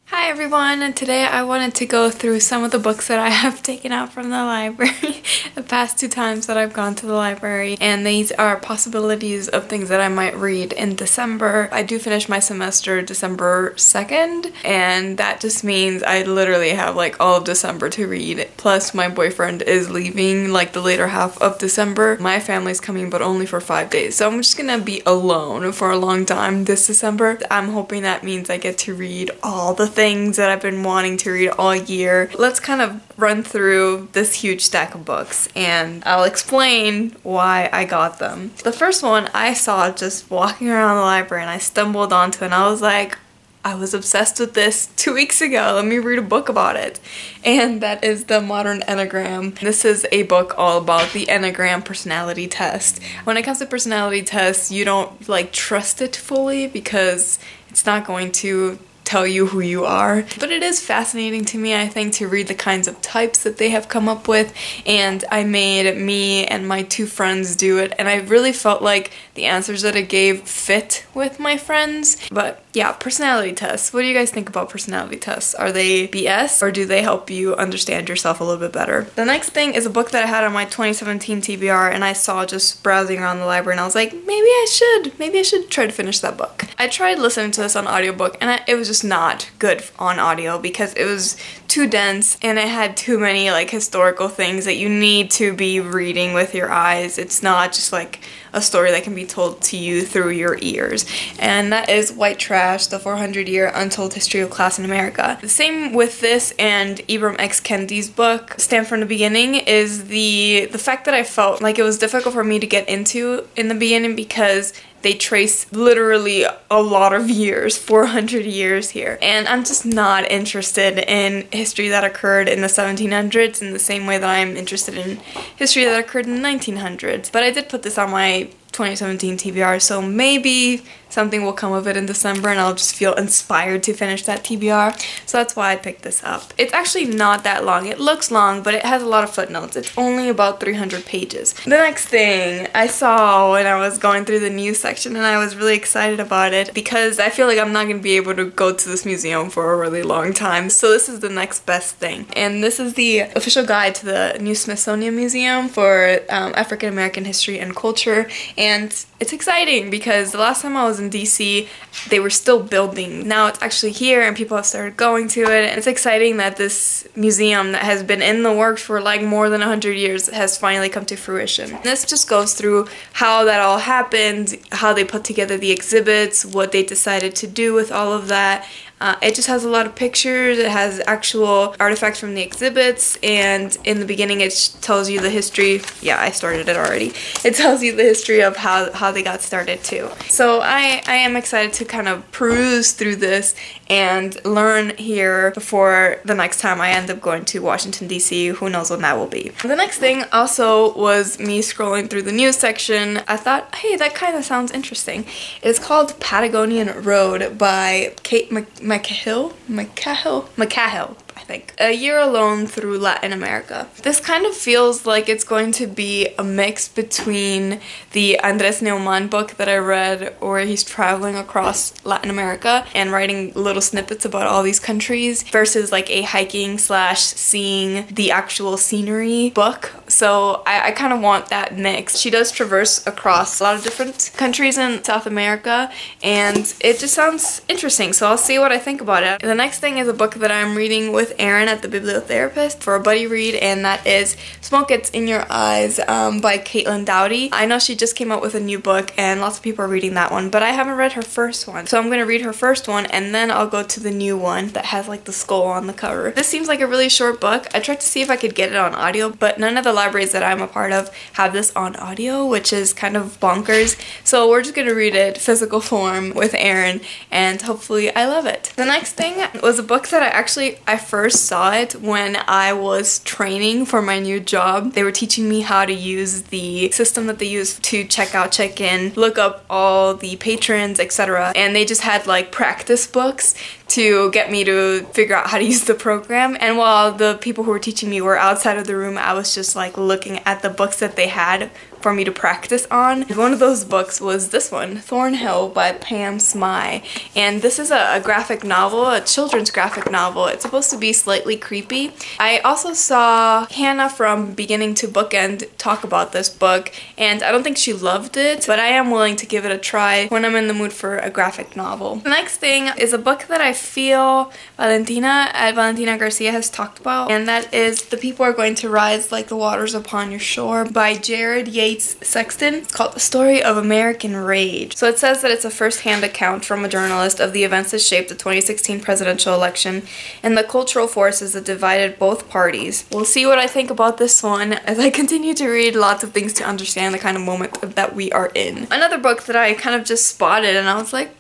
Hi everyone, and today I wanted to go through some of the books that I have taken out from the library the past 2 times that I've gone to the library, and these are possibilities of things that I might read in December. I do finish my semester December 2nd, and that just means I literally have like all of December to read, plus my boyfriend is leaving like the later half of December. My family's coming, but only for 5 days, so I'm just gonna be alone for a long time this December. I'm hoping that means I get to read all the things that I've been wanting to read all year. Let's kind of run through this huge stack of books and I'll explain why I got them. The first one I saw just walking around the library and I stumbled onto it and I was like, I was obsessed with this 2 weeks ago. Let me read a book about it. And that is the Modern Anagram. This is a book all about the Enneagram personality test. When it comes to personality tests, you don't like trust it fully because it's not going to tell you who you are. But it is fascinating to me, I think, to read the kinds of types that they have come up with, and I made me and my 2 friends do it, and I really felt like the answers that it gave fit with my friends. But yeah, personality tests. What do you guys think about personality tests? Are they BS or do they help you understand yourself a little bit better? The next thing is a book that I had on my 2017 TBR and I saw just browsing around the library and I was like, maybe I should try to finish that book. I tried listening to this on audiobook and it was just not good on audio because it was too dense and it had too many like historical things that you need to be reading with your eyes. It's not just like a story that can be told to you through your ears. And that is White Trash, the 400-year untold history of class in America. The same with this and Ibram X. Kendi's book, Stand from the Beginning, is the fact that I felt like it was difficult for me to get into in the beginning because they trace literally a lot of years, 400 years here. And I'm just not interested in history that occurred in the 1700s in the same way that I'm interested in history that occurred in the 1900s. But I did put this on my 2017 TBR, so maybe something will come of it in December and I'll just feel inspired to finish that TBR. So that's why I picked this up. It's actually not that long. It looks long, but it has a lot of footnotes. It's only about 300 pages. The next thing I saw when I was going through the news section, and I was really excited about it because I feel like I'm not going to be able to go to this museum for a really long time. So this is the next best thing. And this is the official guide to the new Smithsonian Museum for African American history and culture. And it's exciting because the last time I was in DC, they were still building. Now it's actually here and people have started going to it. And it's exciting that this museum that has been in the works for like more than 100 years has finally come to fruition. This just goes through how that all happened, how they put together the exhibits, what they decided to do with all of that. It just has a lot of pictures, it has actual artifacts from the exhibits, and in the beginning it tells you the history. Yeah, I started it already. It tells you the history of how they got started too. So I am excited to kind of peruse through this and learn here before the next time I end up going to Washington DC. Who knows when that will be. The next thing also was me scrolling through the news section. I thought, hey, that kind of sounds interesting. It's called Patagonian Road by McCahill, I think. A Year Alone Through Latin America. This kind of feels like it's going to be a mix between the Andres Neumann book that I read where he's traveling across Latin America and writing little snippets about all these countries versus like a hiking slash seeing the actual scenery book. So I kind of want that mix. She does traverse across a lot of different countries in South America and it just sounds interesting, so I'll see what I think about it. The next thing is a book that I'm reading with Aaron at the Bibliotherapist for a buddy read, and that is Smoke Gets in Your Eyes by Doughty. I know she just came out with a new book and lots of people are reading that one, but I haven't read her first one. So I'm going to read her first one and then I'll go to the new one that has like the skull on the cover. This seems like a really short book. I tried to see if I could get it on audio, but none of the libraries that I'm a part of have this on audio, which is kind of bonkers. So we're just going to read it physical form with Aaron and hopefully I love it. The next thing was a book that I first saw it when I was training for my new job. They were teaching me how to use the system that they use to check out, check in, look up all the patrons, etc. And they just had like practice books to get me to figure out how to use the program. And while the people who were teaching me were outside of the room, I was just like looking at the books that they had for me to practice on. One of those books was this one, Thornhill by Pam Smy. And this is a graphic novel, a children's graphic novel. It's supposed to be slightly creepy. I also saw Hannah from Beginning to Bookend talk about this book, and I don't think she loved it, but I am willing to give it a try when I'm in the mood for a graphic novel. The next thing is a book that I feel Valentina Garcia has talked about, and that is The People Are Going to Rise Like the Waters Upon Your Shore by Jared Yates Sexton. It's called The Story of American Rage. So it says that it's a first-hand account from a journalist of the events that shaped the 2016 presidential election and the cultural forces that divided both parties. We'll see what I think about this one as I continue to read lots of things to understand the kind of moment that we are in. Another book that I kind of just spotted and I was like,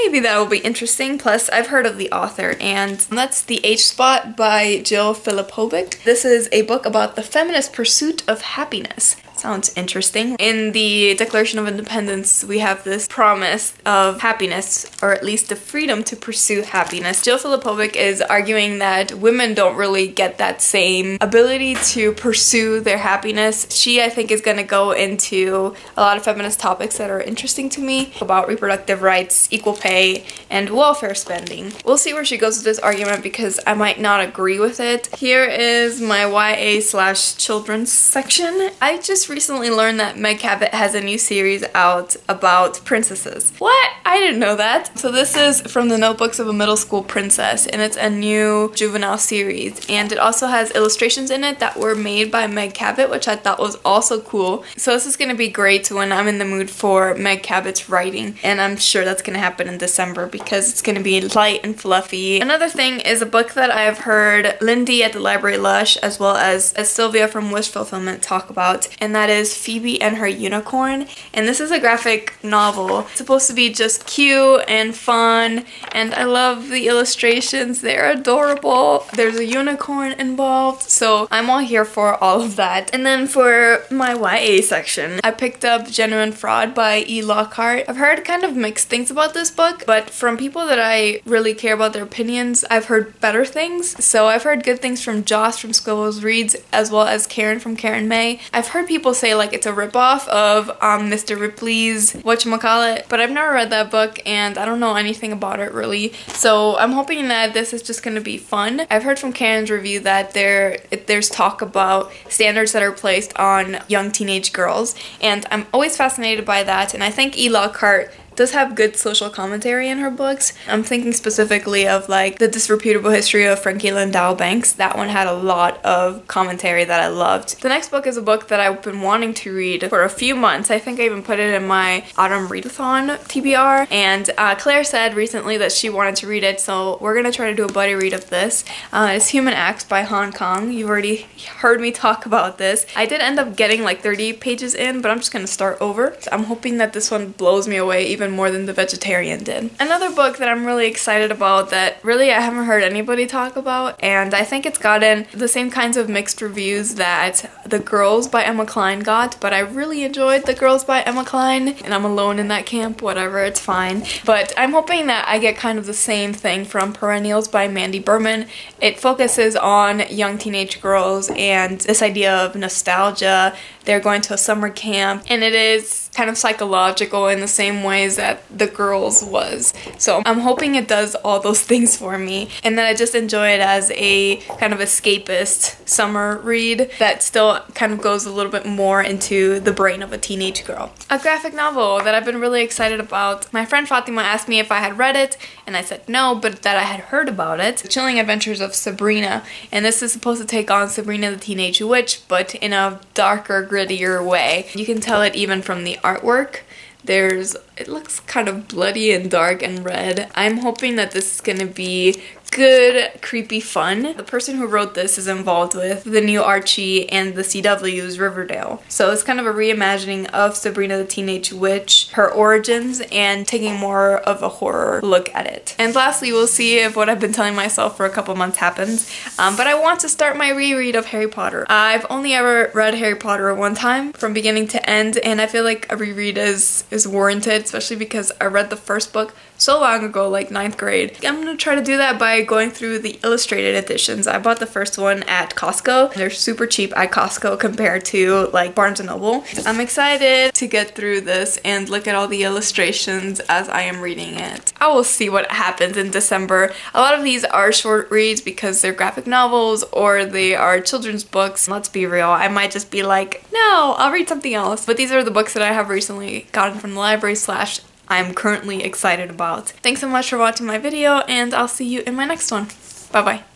maybe that will be interesting. Plus, I've heard of the author, and that's The H-Spot by Jill Filipovic. This is a book about the feminist pursuit of happiness. Sounds interesting. In the Declaration of Independence, we have this promise of happiness, or at least the freedom to pursue happiness. Jill Filipovic is arguing that women don't really get that same ability to pursue their happiness. She, I think, is going to go into a lot of feminist topics that are interesting to me about reproductive rights, equal pay, and welfare spending. We'll see where she goes with this argument because I might not agree with it. Here is my YA/children's section. I just recently learned that Meg Cabot has a new series out about princesses. What? I didn't know that. So this is from the Notebooks of a Middle School Princess, and it's a new juvenile series, and it also has illustrations in it that were made by Meg Cabot, which I thought was also cool. So this is going to be great when I'm in the mood for Meg Cabot's writing, and I'm sure that's going to happen in December because it's going to be light and fluffy. Another thing is a book that I've heard Lindy at the Library Lush as well as Sylvia from Wish Fulfillment talk about, and that is Phoebe and Her Unicorn. And this is a graphic novel. It's supposed to be just cute and fun, and I love the illustrations. They're adorable. There's a unicorn involved, so I'm all here for all of that. And then for my YA section, I picked up Genuine Fraud by E. Lockhart. I've heard kind of mixed things about this book, but from people that I really care about their opinions, I've heard better things. So I've heard good things from Joss from Squibbles Reads as well as Karen from Karen May. I've heard people say like it's a ripoff of Mr. Ripley's whatchamacallit, but I've never read that book and I don't know anything about it really. So I'm hoping that this is just gonna be fun. I've heard from Karen's review that there's talk about standards that are placed on young teenage girls, and I'm always fascinated by that, and I think E. Lockhart does have good social commentary in her books. I'm thinking specifically of like The Disreputable History of Frankie Landau Banks. That one had a lot of commentary that I loved. The next book is a book that I've been wanting to read for a few months. I think I even put it in my autumn readathon TBR, and Claire said recently that she wanted to read it, so we're gonna try to do a buddy read of this. It's Human Acts by Hong Kong. You've already heard me talk about this. I did end up getting like 30 pages in, but I'm just gonna start over. I'm hoping that this one blows me away even more than The Vegetarian did. Another book that I'm really excited about that really I haven't heard anybody talk about, and I think it's gotten the same kinds of mixed reviews that The Girls by Emma Cline got, but I really enjoyed The Girls by Emma Cline, and I'm alone in that camp, whatever, it's fine. But I'm hoping that I get kind of the same thing from Perennials by Mandy Berman. It focuses on young teenage girls and this idea of nostalgia. They're going to a summer camp, and it is kind of psychological in the same ways that The Girls was. So I'm hoping it does all those things for me, and that I just enjoy it as a kind of escapist summer read that still kind of goes a little bit more into the brain of a teenage girl. A graphic novel that I've been really excited about. My friend Fatima asked me if I had read it, and I said no, but that I had heard about it. The Chilling Adventures of Sabrina, and this is supposed to take on Sabrina the Teenage Witch, but in a darker, grittier way. You can tell it even from the artwork. It looks kind of bloody and dark and red. I'm hoping that this is gonna be good, creepy fun. The person who wrote this is involved with the new Archie and the CW's Riverdale. So it's kind of a reimagining of Sabrina the Teenage Witch, her origins, and taking more of a horror look at it. And lastly, we'll see if what I've been telling myself for a couple months happens. But I want to start my reread of Harry Potter. I've only ever read Harry Potter one time from beginning to end, and I feel like a reread is warranted, especially because I read the first book so long ago, like 9th grade. I'm gonna try to do that by going through the illustrated editions. I bought the first one at Costco. They're super cheap at Costco compared to like Barnes & Noble. I'm excited to get through this and look at all the illustrations as I am reading it. I will see what happens in December. A lot of these are short reads because they're graphic novels or they are children's books. Let's be real, I might just be like, no, I'll read something else. But these are the books that I have recently gotten from the library slash I'm currently excited about. Thanks so much for watching my video, and I'll see you in my next one. Bye bye.